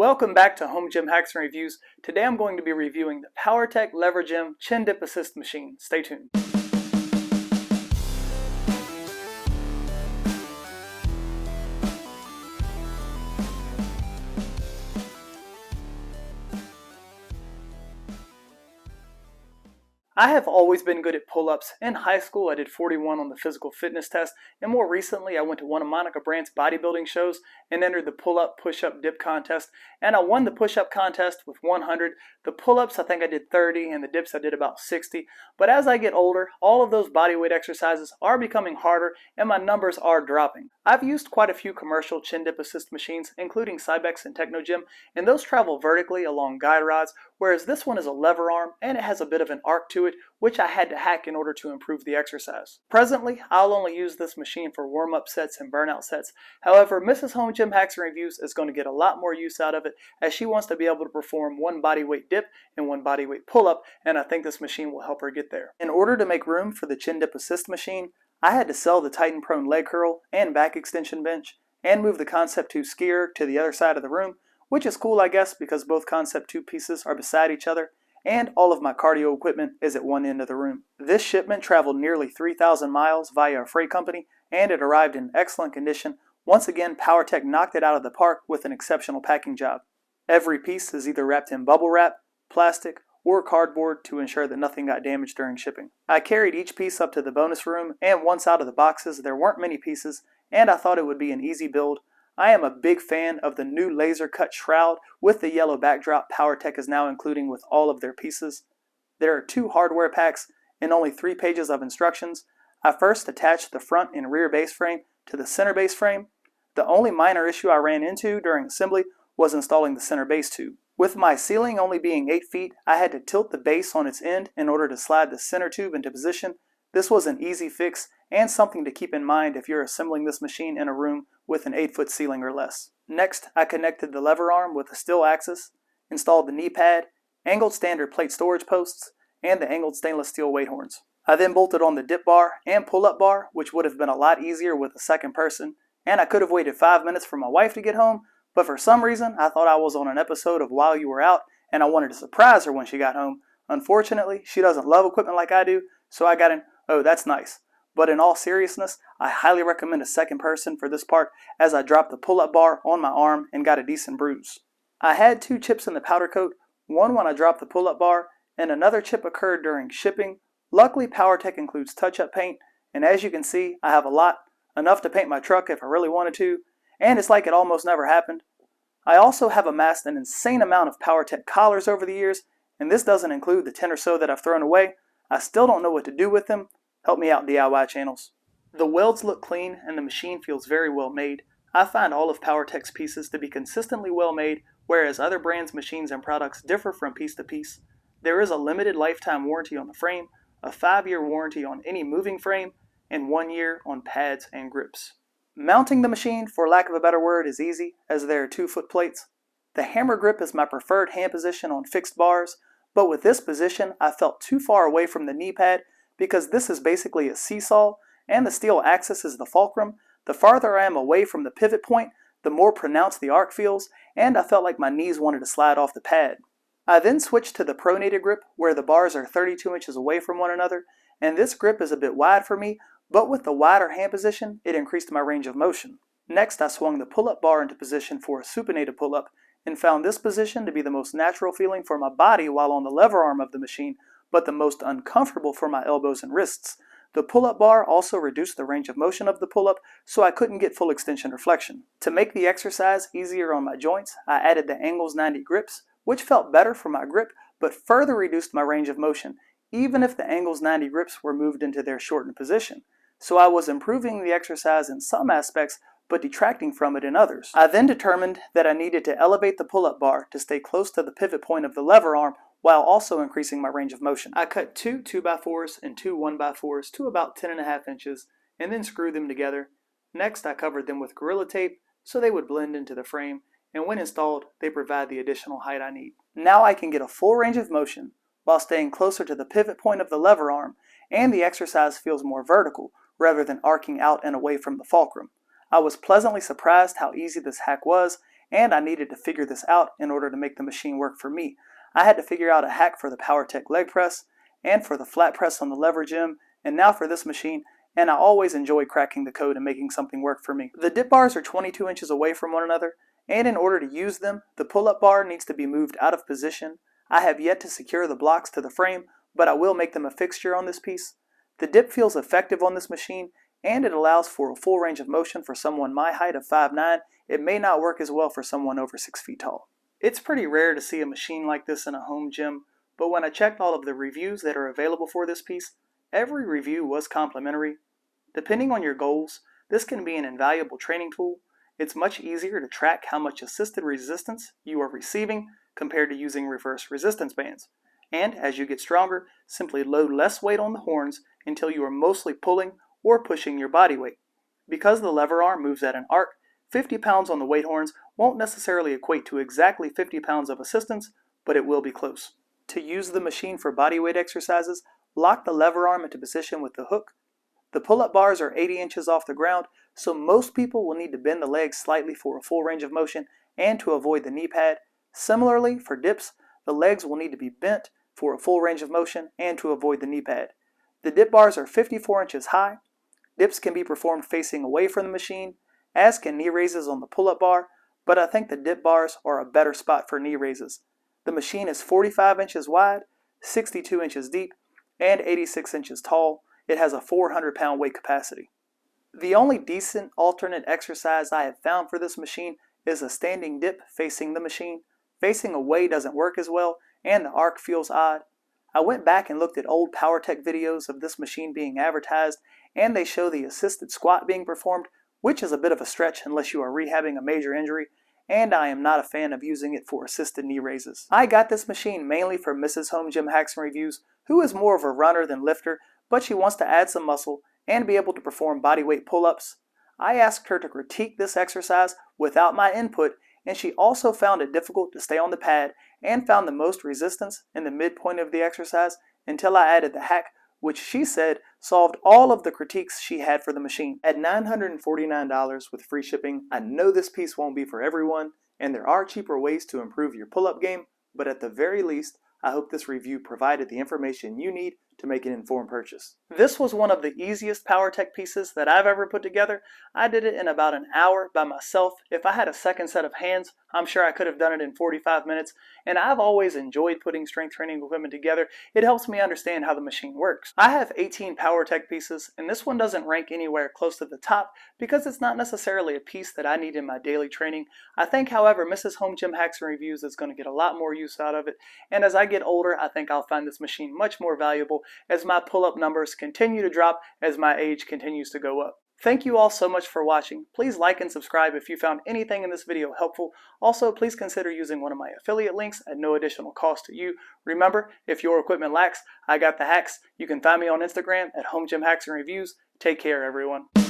Welcome back to Home Gym Hacks and Reviews. Today I'm going to be reviewing the Powertec Levergym Chin Dip Assist machine. Stay tuned. I have always been good at pull-ups. In high school, I did 41 on the physical fitness test, and more recently, I went to one of Monica Brandt's bodybuilding shows and entered the pull-up, push-up, dip contest, and I won the push-up contest with 100. The pull-ups, I think I did 30, and the dips, I did about 60. But as I get older, all of those bodyweight exercises are becoming harder, and my numbers are dropping. I've used quite a few commercial chin dip assist machines, including Cybex and Technogym, and those travel vertically along guide rods, whereas this one is a lever arm, and it has a bit of an arc to it, which I had to hack in order to improve the exercise. Presently, I'll only use this machine for warm-up sets and burnout sets. However, Mrs. Home Gym Hacks and Reviews is going to get a lot more use out of it, as she wants to be able to perform one bodyweight dip and one bodyweight pull-up, and I think this machine will help her get there. In order to make room for the chin dip assist machine, I had to sell the Titan Prone leg curl and back extension bench, and move the Concept 2 skier to the other side of the room, which is cool, I guess, because both Concept 2 pieces are beside each other, and all of my cardio equipment is at one end of the room. This shipment traveled nearly 3,000 miles via a freight company, and it arrived in excellent condition. Once again, Powertec knocked it out of the park with an exceptional packing job. Every piece is either wrapped in bubble wrap, plastic, or cardboard to ensure that nothing got damaged during shipping. I carried each piece up to the bonus room, and once out of the boxes, there weren't many pieces, and I thought it would be an easy build. I am a big fan of the new laser cut shroud with the yellow backdrop Powertec is now including with all of their pieces. There are 2 hardware packs and only 3 pages of instructions. I first attached the front and rear base frame to the center base frame. The only minor issue I ran into during assembly was installing the center base tube. With my ceiling only being 8 feet, I had to tilt the base on its end in order to slide the center tube into position. This was an easy fix and something to keep in mind if you're assembling this machine in a room with an 8-foot ceiling or less. Next, I connected the lever arm with a steel axis, installed the knee pad, angled standard plate storage posts, and the angled stainless steel weight horns. I then bolted on the dip bar and pull-up bar, which would have been a lot easier with a second person, and I could have waited 5 minutes for my wife to get home, but for some reason, I thought I was on an episode of While You Were Out, and I wanted to surprise her when she got home. Unfortunately, she doesn't love equipment like I do, so I got an, "Oh, that's nice." But in all seriousness, I highly recommend a second person for this part, as I dropped the pull-up bar on my arm and got a decent bruise. I had 2 chips in the powder coat, one when I dropped the pull-up bar, and another chip occurred during shipping. Luckily, Powertec includes touch-up paint, and as you can see, I have a lot, enough to paint my truck if I really wanted to, and it's like it almost never happened. I also have amassed an insane amount of Powertec collars over the years, and this doesn't include the 10 or so that I've thrown away. I still don't know what to do with them. Help me out, DIY channels. The welds look clean and the machine feels very well made. I find all of Powertec's pieces to be consistently well made, whereas other brands' machines and products differ from piece to piece. There is a limited lifetime warranty on the frame, a 5-year warranty on any moving frame, and 1 year on pads and grips. Mounting the machine, for lack of a better word, is easy, as there are 2 foot plates. The hammer grip is my preferred hand position on fixed bars, but with this position, I felt too far away from the knee pad because this is basically a seesaw, and the steel axis is the fulcrum. The farther I am away from the pivot point, the more pronounced the arc feels, and I felt like my knees wanted to slide off the pad. I then switched to the pronated grip, where the bars are 32 inches away from one another, and this grip is a bit wide for me, but with the wider hand position, it increased my range of motion. Next, I swung the pull-up bar into position for a supinated pull-up, and found this position to be the most natural feeling for my body while on the lever arm of the machine, but the most uncomfortable for my elbows and wrists. The pull-up bar also reduced the range of motion of the pull-up, so I couldn't get full extension or flexion. To make the exercise easier on my joints, I added the Angles 90 grips, which felt better for my grip, but further reduced my range of motion, even if the Angles 90 grips were moved into their shortened position. So I was improving the exercise in some aspects, but detracting from it in others. I then determined that I needed to elevate the pull-up bar to stay close to the pivot point of the lever arm while also increasing my range of motion. I cut 2 2x4s and 2 1x4s to about 10.5 inches and then screwed them together. Next, I covered them with Gorilla Tape so they would blend into the frame, and when installed, they provide the additional height I need. Now I can get a full range of motion while staying closer to the pivot point of the lever arm, and the exercise feels more vertical rather than arcing out and away from the fulcrum. I was pleasantly surprised how easy this hack was, and I needed to figure this out in order to make the machine work for me. I had to figure out a hack for the Powertec leg press, and for the flat press on the Levergym, and now for this machine, and I always enjoy cracking the code and making something work for me. The dip bars are 22 inches away from one another, and in order to use them, the pull-up bar needs to be moved out of position. I have yet to secure the blocks to the frame, but I will make them a fixture on this piece. The dip feels effective on this machine, and it allows for a full range of motion for someone my height of 5'9". It may not work as well for someone over 6 feet tall. It's pretty rare to see a machine like this in a home gym, but when I checked all of the reviews that are available for this piece, every review was complimentary. Depending on your goals, this can be an invaluable training tool. It's much easier to track how much assisted resistance you are receiving compared to using reverse resistance bands. And as you get stronger, simply load less weight on the horns until you are mostly pulling or pushing your body weight. Because the lever arm moves at an arc, 50 pounds on the weight horns won't necessarily equate to exactly 50 pounds of assistance, but it will be close. To use the machine for body weight exercises, lock the lever arm into position with the hook. The pull-up bars are 80 inches off the ground, so most people will need to bend the legs slightly for a full range of motion and to avoid the knee pad. Similarly, for dips, the legs will need to be bent for a full range of motion and to avoid the knee pad. The dip bars are 54 inches high. Dips can be performed facing away from the machine, as can knee raises on the pull-up bar, but I think the dip bars are a better spot for knee raises. The machine is 45 inches wide, 62 inches deep, and 86 inches tall. It has a 400-pound weight capacity. The only decent alternate exercise I have found for this machine is a standing dip facing the machine. Facing away doesn't work as well, and the arc feels odd. I went back and looked at old Powertec videos of this machine being advertised, and they show the assisted squat being performed, which is a bit of a stretch unless you are rehabbing a major injury, and I am not a fan of using it for assisted knee raises. I got this machine mainly for Mrs. Home Gym Hacks and Reviews, who is more of a runner than lifter, but she wants to add some muscle and be able to perform bodyweight pull-ups. I asked her to critique this exercise without my input, and she also found it difficult to stay on the pad and found the most resistance in the midpoint of the exercise until I added the hack, which she said solved all of the critiques she had for the machine. At $949 with free shipping, I know this piece won't be for everyone, and there are cheaper ways to improve your pull-up game, but at the very least, I hope this review provided the information you need to make an informed purchase. This was one of the easiest Powertec pieces that I've ever put together. I did it in about an hour by myself. If I had a second set of hands, I'm sure I could have done it in 45 minutes, and I've always enjoyed putting strength training equipment together. It helps me understand how the machine works. I have 18 Powertec pieces, and this one doesn't rank anywhere close to the top because it's not necessarily a piece that I need in my daily training. I think, however, Mrs. Home Gym Hacks and Reviews is going to get a lot more use out of it, and as I get older, I think I'll find this machine much more valuable as my pull-up numbers continue to drop as my age continues to go up. Thank you all so much for watching. Please like and subscribe if you found anything in this video helpful. Also, please consider using one of my affiliate links at no additional cost to you. Remember, if your equipment lacks, I got the hacks. You can find me on Instagram at Home Gym Hacks and Reviews. Take care, everyone.